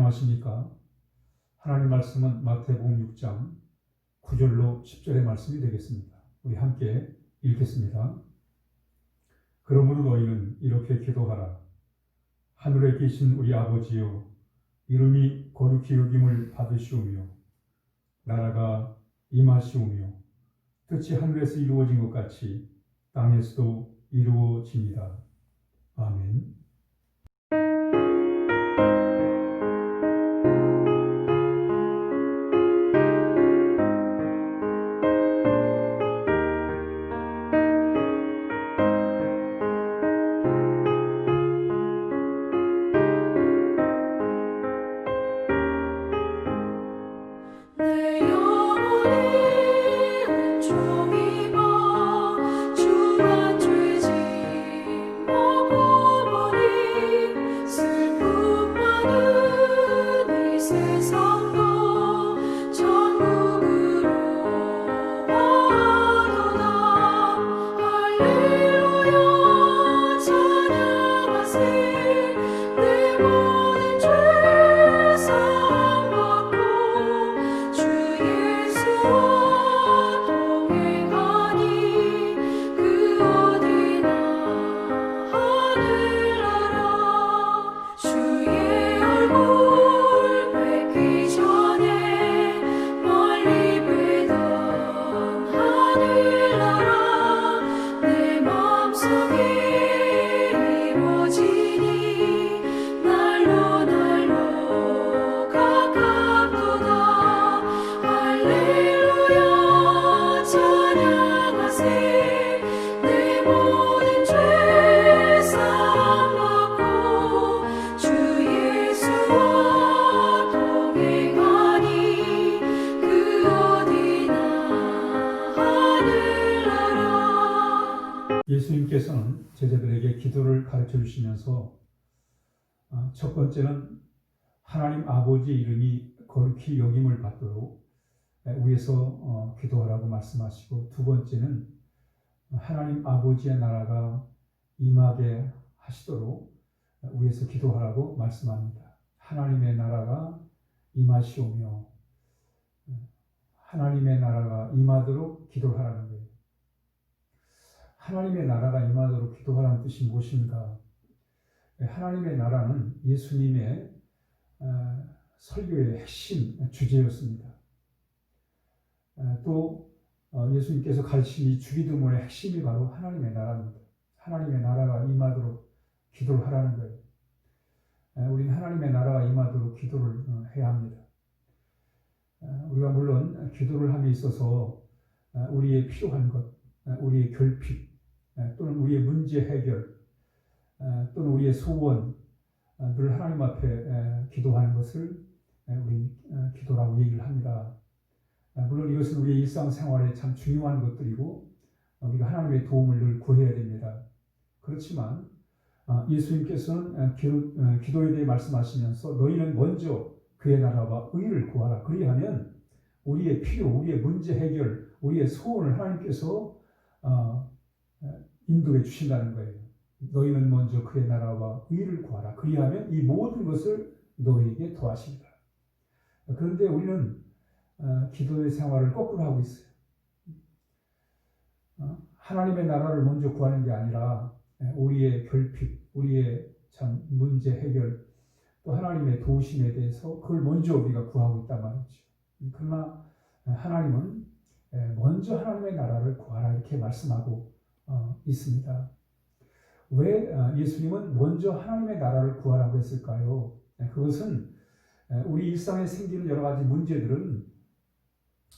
안녕하십니까? 하나님 말씀은 마태복음 6장 9절로 10절의 말씀이 되겠습니다. 우리 함께 읽겠습니다. 그러므로 너희는 이렇게 기도하라. 하늘에 계신 우리 아버지여, 이름이 거룩히 여김을 받으시오며 나라가 임하시오며 뜻이 하늘에서 이루어진 것 같이 땅에서도 이루어집니다. 아멘. 예수님께서는 제자들에게 기도를 가르쳐 주시면서 첫 번째는 하나님 아버지의 이름이 거룩히 여김을 받도록 위에서 기도하라고 말씀하시고, 두 번째는 하나님 아버지의 나라가 임하게 하시도록 위에서 기도하라고 말씀합니다. 하나님의 나라가 임하시오며 하나님의 나라가 임하도록 기도를 하라는 거예요. 하나님의 나라가 임하도록 기도하라는 뜻이 무엇인가? 하나님의 나라는 예수님의 설교의 핵심 주제였습니다. 또 예수님께서 가르친 이 주기도문의 핵심이 바로 하나님의 나라입니다. 하나님의 나라가 임하도록 기도를 하라는 거예요. 우리는 하나님의 나라가 임하도록 기도를 해야 합니다. 우리가 물론 기도를 함에 있어서 우리의 필요한 것, 우리의 결핍, 또는 우리의 문제 해결, 또는 우리의 소원, 늘 하나님 앞에 기도하는 것을 우리 기도라고 얘기를 합니다. 물론 이것은 우리의 일상생활에 참 중요한 것들이고 우리가 하나님의 도움을 늘 구해야 됩니다. 그렇지만 예수님께서는 기도에 대해 말씀하시면서 너희는 먼저 그의 나라와 의를 구하라. 그리하면 우리의 필요, 우리의 문제 해결, 우리의 소원을 하나님께서 인도해 주신다는 거예요. 너희는 먼저 그의 나라와 의를 구하라. 그리하면 이 모든 것을 너희에게 더하시리라. 그런데 우리는 기도의 생활을 거꾸로 하고 있어요. 하나님의 나라를 먼저 구하는 게 아니라 우리의 결핍, 우리의 참 문제 해결, 또 하나님의 도우심에 대해서 그걸 먼저 우리가 구하고 있단 말이죠. 그러나 하나님은 먼저 하나님의 나라를 구하라 이렇게 말씀하고 있습니다. 왜 예수님은 먼저 하나님의 나라를 구하라고 했을까요? 그것은 우리 일상에 생기는 여러 가지 문제들은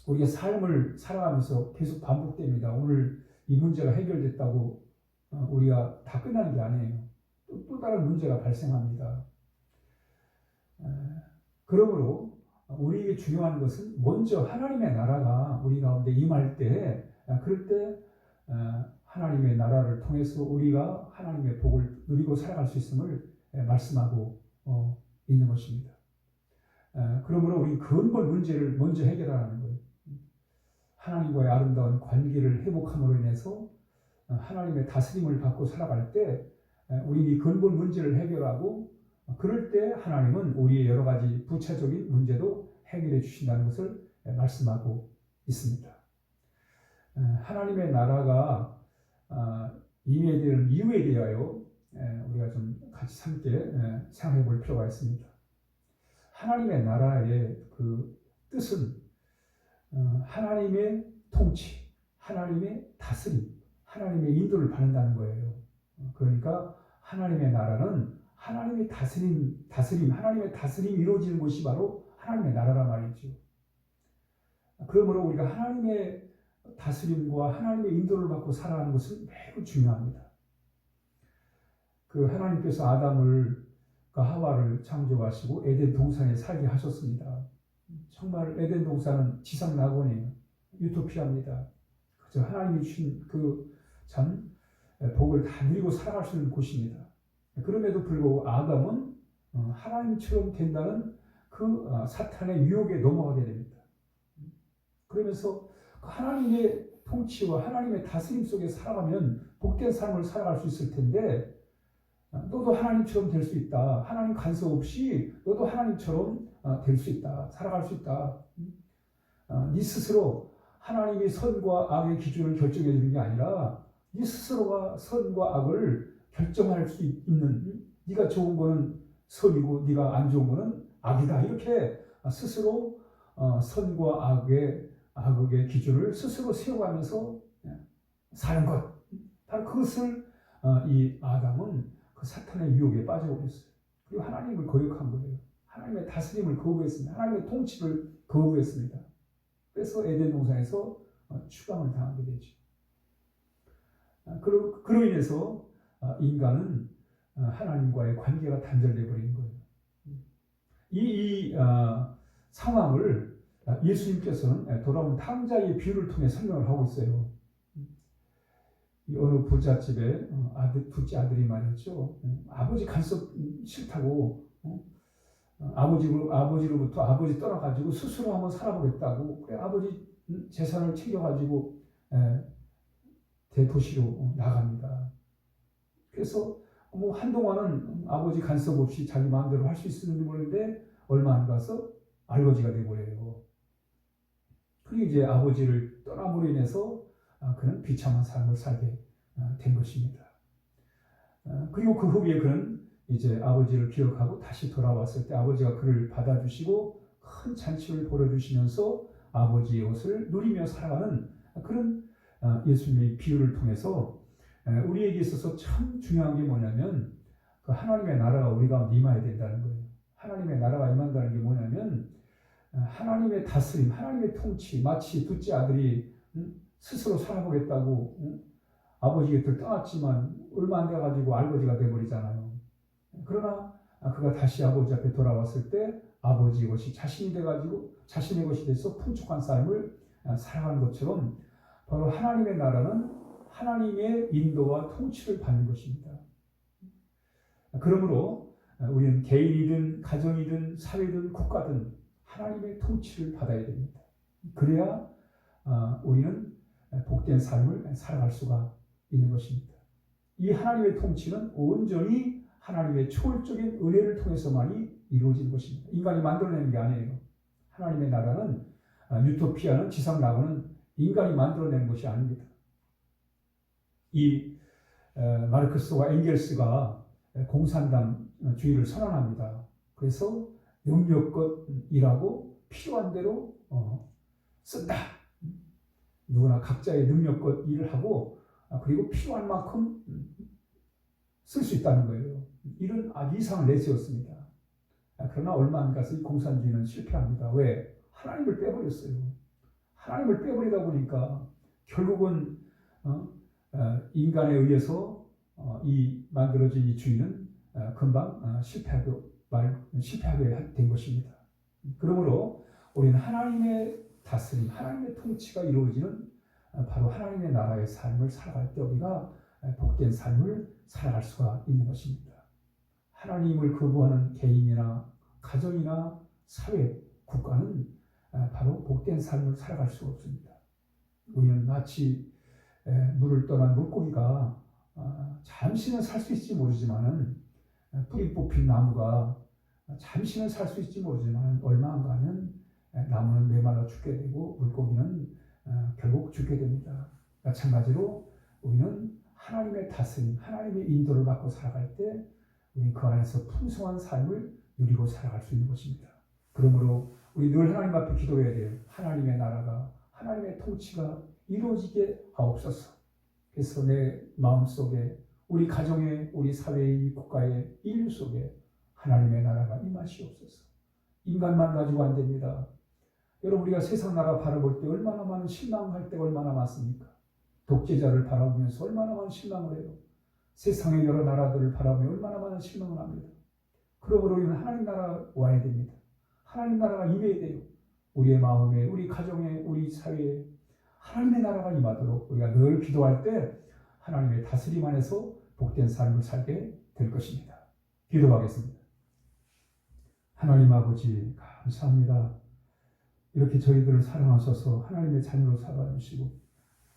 우리의 삶을 살아가면서 계속 반복됩니다. 오늘 이 문제가 해결됐다고 우리가 다 끝나는 게 아니에요. 또 다른 문제가 발생합니다. 그러므로 우리에게 중요한 것은 먼저 하나님의 나라가 우리 가운데 임할 때, 그럴 때 하나님의 나라를 통해서 우리가 하나님의 복을 누리고 살아갈 수 있음을 말씀하고 있는 것입니다. 그러므로 우리 근본 문제를 먼저 해결하는 거예요. 하나님과의 아름다운 관계를 회복함으로 인해서 하나님의 다스림을 받고 살아갈 때 우리 이 근본 문제를 해결하고 그럴 때 하나님은 우리의 여러 가지 부차적인 문제도 해결해 주신다는 것을 말씀하고 있습니다. 하나님의 나라가 임해되는 이유에 대하여 우리가 좀 같이 함께 생각해 볼 필요가 있습니다. 하나님의 나라의 그 뜻은 하나님의 통치, 하나님의 다스림, 하나님의 인도를 받는다는 거예요. 그러니까 하나님의 나라는 하나님의 다스림, 하나님의 다스림이 이루어지는 곳이 바로 하나님의 나라란 말이죠. 그러므로 우리가 하나님의 다스림과 하나님의 인도를 받고 살아가는 것은 매우 중요합니다. 그 하나님께서 아담을 하와를 창조하시고 에덴 동산에 살게 하셨습니다. 정말 에덴 동산은 지상 낙원이에요. 유토피아입니다. 그저 하나님이 주신 그 참 복을 다 누리고 살아갈 수 있는 곳입니다. 그럼에도 불구하고 아담은 하나님처럼 된다는 그 사탄의 유혹에 넘어가게 됩니다. 그러면서 하나님의 통치와 하나님의 다스림 속에 살아가면 복된 삶을 살아갈 수 있을 텐데, 너도 하나님처럼 될 수 있다. 하나님 간섭 없이 너도 하나님처럼 될 수 있다. 살아갈 수 있다. 네 스스로 하나님이 선과 악의 기준을 결정해 주는 게 아니라 네 스스로가 선과 악을 결정할 수 있는, 네가 좋은 거는 선이고 네가 안 좋은 거는 악이다. 이렇게 스스로 선과 악의 기준을 스스로 세워가면서 사는 것. 바로 그것을 이 아담은 그 사탄의 유혹에 빠져버렸어요. 그리고 하나님을 거역한 거예요. 하나님의 다스림을 거부했습니다. 하나님의 통치를 거부했습니다. 그래서 에덴 동산에서 추방을 당하게 되죠. 그로 인해서 인간은 하나님과의 관계가 단절되어 버린 거예요. 이 상황을 예수님께서는 돌아온 탕자의 비유를 통해 설명을 하고 있어요. 어느 부잣집에 둘째 아들이 말했죠. 아버지 간섭 싫다고, 아버지로부터 아버지 떠나가지고 스스로 한번 살아보겠다고. 그래, 아버지 재산을 챙겨가지고 대도시로 나갑니다. 그래서 한동안은 아버지 간섭 없이 자기 마음대로 할 수 있었는지 모르는데 얼마 안 가서 알거지가 되어버려요. 그리고 이제 아버지를 떠남으로 인해서 그는 비참한 삶을 살게 된 것입니다. 그리고 그 후에 그는 이제 아버지를 기억하고 다시 돌아왔을 때 아버지가 그를 받아주시고 큰 잔치를 벌여주시면서 아버지의 옷을 누리며 살아가는 그런 예수님의 비유를 통해서 우리에게 있어서 참 중요한 게 뭐냐면 그 하나님의 나라가 우리 가운데 임해야 된다는 거예요. 하나님의 나라가 임한다는 게 뭐냐면 하나님의 다스림, 하나님의 통치, 마치 둘째 아들이 스스로 살아보겠다고 아버지 곁을 떠났지만 얼마 안 돼가지고 알거지가 돼버리잖아요. 그러나 그가 다시 아버지 앞에 돌아왔을 때 아버지 것이 자신이 돼가지고 자신의 것이 돼서 풍족한 삶을 살아가는 것처럼 바로 하나님의 나라는 하나님의 인도와 통치를 받는 것입니다. 그러므로 우리는 개인이든 가정이든 사회든 국가든 하나님의 통치를 받아야 됩니다. 그래야 우리는 복된 삶을 살아갈 수가 있는 것입니다. 이 하나님의 통치는 온전히 하나님의 초월적인 은혜를 통해서만이 이루어지는 것입니다. 인간이 만들어내는 게 아니에요. 하나님의 나라는 유토피아는 지상 낙원은 인간이 만들어내는 것이 아닙니다. 이 마르크스와 엥겔스가 공산당주의를 선언합니다. 그래서 능력껏 일하고 필요한 대로 쓴다. 누구나 각자의 능력껏 일을 하고 그리고 필요한 만큼 쓸 수 있다는 거예요. 이런 아주 이상을 내세웠습니다. 그러나 얼마 안 가서 이 공산주의는 실패합니다. 왜? 하나님을 빼버렸어요. 하나님을 빼버리다 보니까 결국은 인간에 의해서 이 만들어진 이 주의는 금방 실패하게 된 것입니다. 그러므로 우리는 하나님의 다스림, 하나님의 통치가 이루어지는 바로 하나님의 나라의 삶을 살아갈 때 우리가 복된 삶을 살아갈 수가 있는 것입니다. 하나님을 거부하는 개인이나 가정이나 사회, 국가는 바로 복된 삶을 살아갈 수가 없습니다. 우리는 마치 물을 떠난 물고기가 잠시는 살 수 있을지 모르지만은 뿌리 뽑힌 나무가 잠시는 살 수 있지 모르지만 얼마 안 가면 나무는 메말라 죽게 되고 물고기는 결국 죽게 됩니다. 마찬가지로 우리는 하나님의 다스림, 하나님의 인도를 받고 살아갈 때 우리 그 안에서 풍성한 삶을 누리고 살아갈 수 있는 것입니다. 그러므로 우리 늘 하나님 앞에 기도해야 돼요. 하나님의 나라가, 하나님의 통치가 이루어지게 하옵소서. 그래서 내 마음속에, 우리 가정에, 우리 사회의, 국가의, 인류 속에 하나님의 나라가 임하시옵소서. 인간만 가지고 안 됩니다. 여러분, 우리가 세상 나라 바라볼 때 얼마나 많은 실망할 때가 얼마나 많습니까? 독재자를 바라보면서 얼마나 많은 실망을 해요. 세상의 여러 나라들을 바라보며 얼마나 많은 실망을 합니다. 그러므로 우리는 하나님 나라 와야 됩니다. 하나님 나라가 임해야 돼요. 우리의 마음에, 우리 가정에, 우리 사회에 하나님의 나라가 임하도록 우리가 늘 기도할 때 하나님의 다스림 안에서 복된 삶을 살게 될 것입니다. 기도하겠습니다. 하나님 아버지 감사합니다. 이렇게 저희들을 사랑하셔서 하나님의 자녀로 살아주시고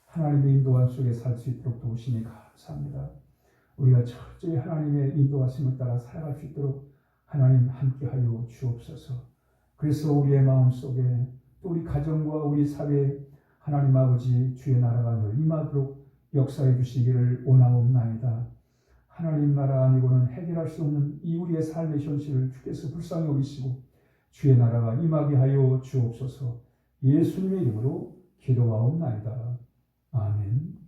하나님의 인도함 속에 살 수 있도록 도우시니 감사합니다. 우리가 철저히 하나님의 인도하심을 따라 살아갈 수 있도록 하나님 함께하여 주옵소서. 그래서 우리의 마음속에 또 우리 가정과 우리 사회에 하나님 아버지 주의 나라가 늘 임하도록 역사해 주시기를 원하옵나이다. 하나님 나라 아니고는 해결할 수 없는 이 우리의 삶의 현실을 주께서 불쌍히 여기시고 주의 나라가 임하게 하여 주옵소서. 예수님의 이름으로 기도하옵나이다. 아멘.